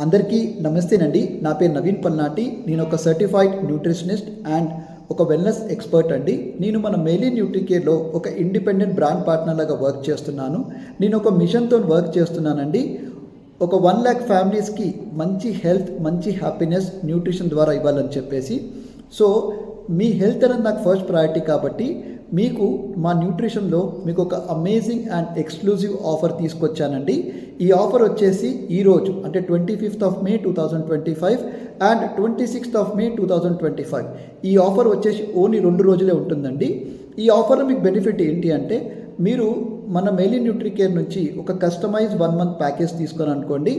అందరికీ నమస్తేనండి. నా పేరు నవీన్ పల్నాటి. నేను ఒక సర్టిఫైడ్ న్యూట్రిషనిస్ట్ అండ్ ఒక వెల్నెస్ ఎక్స్పర్ట్ అండి. నేను మన మేలీ న్యూట్రికేర్లో ఒక ఇండిపెండెంట్ బ్రాండ్ పార్ట్నర్ లాగా వర్క్ చేస్తున్నాను. నేను ఒక మిషన్తో వర్క్ చేస్తున్నానండి. ఒక 1 lakh ఫ్యామిలీస్కి మంచి హెల్త్, మంచి హ్యాపీనెస్ న్యూట్రిషన్ ద్వారా ఇవ్వాలని చెప్పేసి. సో మీ హెల్త్ అనేది నాకు ఫస్ట్ ప్రయారిటీ కాబట్టి మీకు మా న్యూట్రిషన్లో మీకు ఒక అమేజింగ్ అండ్ ఎక్స్క్లూజివ్ ఆఫర్ తీసుకొచ్చానండి. ఈ ఆఫర్ వచ్చేసి ఈరోజు అంటే 25th of May 2025 and 26th of May 2025 ఈ ఆఫర్ వచ్చేసి ఓన్లీ 2 రోజులే ఉంటుందండి. ఈ ఆఫర్లో మీకు బెనిఫిట్ ఏంటి అంటే మీరు మన మేలీ న్యూట్రికేర్ నుంచి ఒక కస్టమైజ్ 1 month ప్యాకేజ్ తీసుకొని అనుకోండి,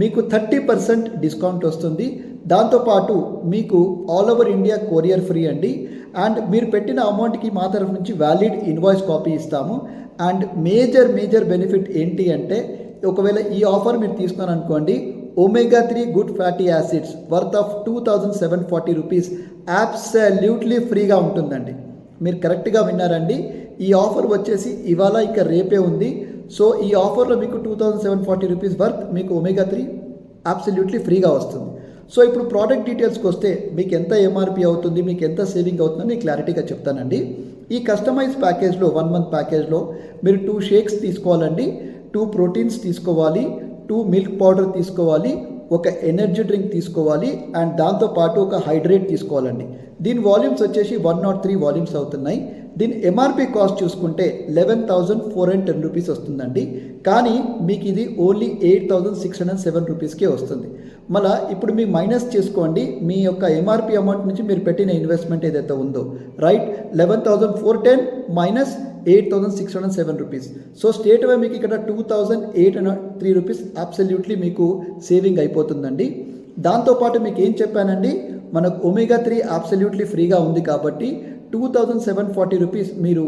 మీకు 30% డిస్కౌంట్ వస్తుంది. దాంతోపాటు మీకు all over India courier free అండి. అండ్ మీరు పెట్టిన అమౌంట్కి మా తరఫు నుంచి వ్యాలిడ్ ఇన్వాయిస్ కాపీ ఇస్తాము. అండ్ మేజర్ బెనిఫిట్ ఏంటి అంటే ఒకవేళ ఈ ఆఫర్ మీరు తీసుకొని అనుకోండి, omega-3 good fatty acids worth of 2740 rupees absolutely ఫ్రీగా ఉంటుందండి. మీరు కరెక్ట్గా విన్నారండి. ఈ ఆఫర్ వచ్చేసి ఇవాళ ఇక రేపే ఉంది. సో ఈ ఆఫర్లో మీకు 2740 రూపీస్ వర్త్ మీకు omega-3 అబ్సల్యూట్లీ ఫ్రీగా వస్తుంది. సో ఇప్పుడు ప్రోడక్ట్ డీటెయిల్స్కి వస్తే మీకు ఎంత ఎంఆర్పి అవుతుంది, మీకు ఎంత సేవింగ్ అవుతుందని క్లారిటీగా చెప్తానండి. ఈ కస్టమైజ్ ప్యాకేజ్లో 1 month ప్యాకేజ్లో మీరు 2 షేక్స్ తీసుకోవాలండి, 2 ప్రోటీన్స్ తీసుకోవాలి, 2 మిల్క్ పౌడర్ తీసుకోవాలి, ఒక ఎనర్జీ డ్రింక్ తీసుకోవాలి అండ్ దాంతోపాటు ఒక హైడ్రేట్ తీసుకోవాలండి. దీని వాల్యూమ్స్ వచ్చేసి 103 వాల్యూమ్స్ అవుతున్నాయి. దీని ఎంఆర్పి కాస్ట్ చూసుకుంటే 11,410 రూపీస్ వస్తుందండి. కానీ మీకు ఇది ఓన్లీ 8,607 రూపీస్కే వస్తుంది. మళ్ళీ ఇప్పుడు మీరు మైనస్ చేసుకోండి మీ యొక్క ఎంఆర్పి అమౌంట్ నుంచి మీరు పెట్టిన ఇన్వెస్ట్మెంట్ ఏదైతే ఉందో, right, 11,410 minus 8,607 rupees. So state why మీకు ఇక్కడ 2,803 రూపీస్ అబ్సల్యూట్లీ మీకు సేవింగ్ అయిపోతుందండి. దాంతోపాటు మీకు ఏం చెప్పానండి, మనకు omega-3 అబ్సల్యూట్లీ ఫ్రీగా ఉంది కాబట్టి 2,740 రూపీస్ మీరు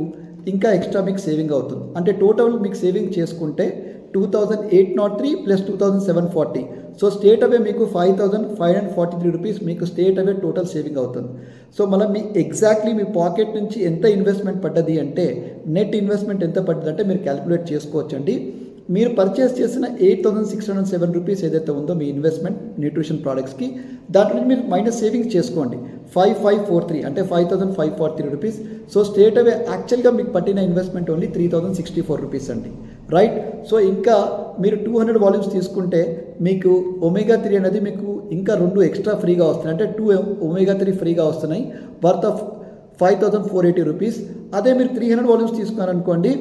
ఇంకా ఎక్స్ట్రా మీకు సేవింగ్ అవుతుంది. అంటే టోటల్ మీకు సేవింగ్ చేసుకుంటే 2,803 ప్లస్ 2,740. సో స్టేట్ అవే మీకు 5,543 రూపీస్ మీకు స్టేట్ అవే టోటల్ సేవింగ్ అవుతుంది. సో మళ్ళీ మీ ఎగ్జాక్ట్లీ మీ పాకెట్ నుంచి ఎంత ఇన్వెస్ట్మెంట్ పడ్డది అంటే నెట్ ఇన్వెస్ట్మెంట్ ఎంత పడ్డది అంటే మీరు క్యాలిక్యులేట్ చేసుకోవచ్చండి. మీరు పర్చేస్ చేసిన 8,607 రూపీస్ ఏదైతే ఉందో మీ ఇన్వెస్ట్మెంట్ న్యూట్రిషన్ ప్రోడక్ట్స్కి, దాంట్లో మీరు మైనస్ సేవింగ్స్ చేసుకోండి 5,543 అంటే 5,543 రూపీస్. సో స్టేట్ అవే యాక్చువల్గా మీకు పట్టిన ఇన్వెస్ట్మెంట్ ఓన్లీ 3,064 రూపీస్ అండి, రైట్. సో ఇంకా మీరు 200 వాల్యూమ్స్ తీసుకుంటే మీకు omega-3 అనేది మీకు ఇంకా 2 ఎక్స్ట్రా ఫ్రీగా వస్తున్నాయి. అంటే 2 omega-3 ఫ్రీగా వస్తున్నాయి వర్త్ ఆఫ్ 5,480 రూపీస్. అదే మీరు 300 వాల్యూమ్స్ తీసుకున్నారనుకోండి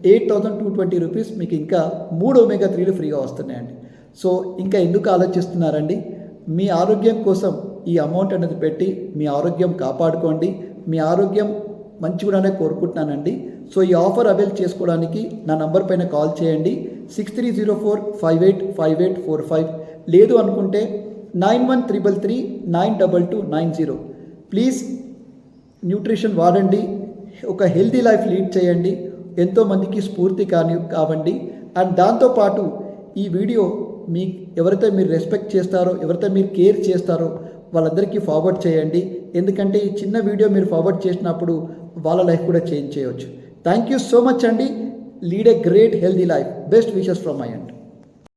8,220 రూపీస్ మీకు ఇంకా 3 omega-3 ఫ్రీగా వస్తున్నాయండి. సో ఇంకా ఎందుకు ఆలోచిస్తున్నారండి? మీ ఆరోగ్యం కోసం ఈ అమౌంట్ అనేది పెట్టి మీ ఆరోగ్యం కాపాడుకోండి. మీ ఆరోగ్యం మంచిగానే కోరుకుంటున్నానండి. సో ఈ ఆఫర్ అవైల్ చేసుకోవడానికి నా నంబర్ పైన కాల్ చేయండి 6304585845. లేదు అనుకుంటే 9133392290. ప్లీజ్ న్యూట్రిషన్ వాడండి, ఒక హెల్తీ లైఫ్ లీడ్ చేయండి, ఎంతోమందికి స్ఫూర్తి కావండి. అండ్ దాంతోపాటు ఈ వీడియో మీ ఎవరైతే మీరు రెస్పెక్ట్ చేస్తారో, ఎవరైతే మీరు కేర్ చేస్తారో వాళ్ళందరికీ ఫార్వర్డ్ చేయండి. ఎందుకంటే ఈ చిన్న వీడియో మీరు ఫార్వర్డ్ చేసినప్పుడు వాళ్ళ లైఫ్ కూడా చేంజ్ చేయవచ్చు. థ్యాంక్ యూ సో మచ్ అండి. Lead a great healthy life. Best wishes from my end.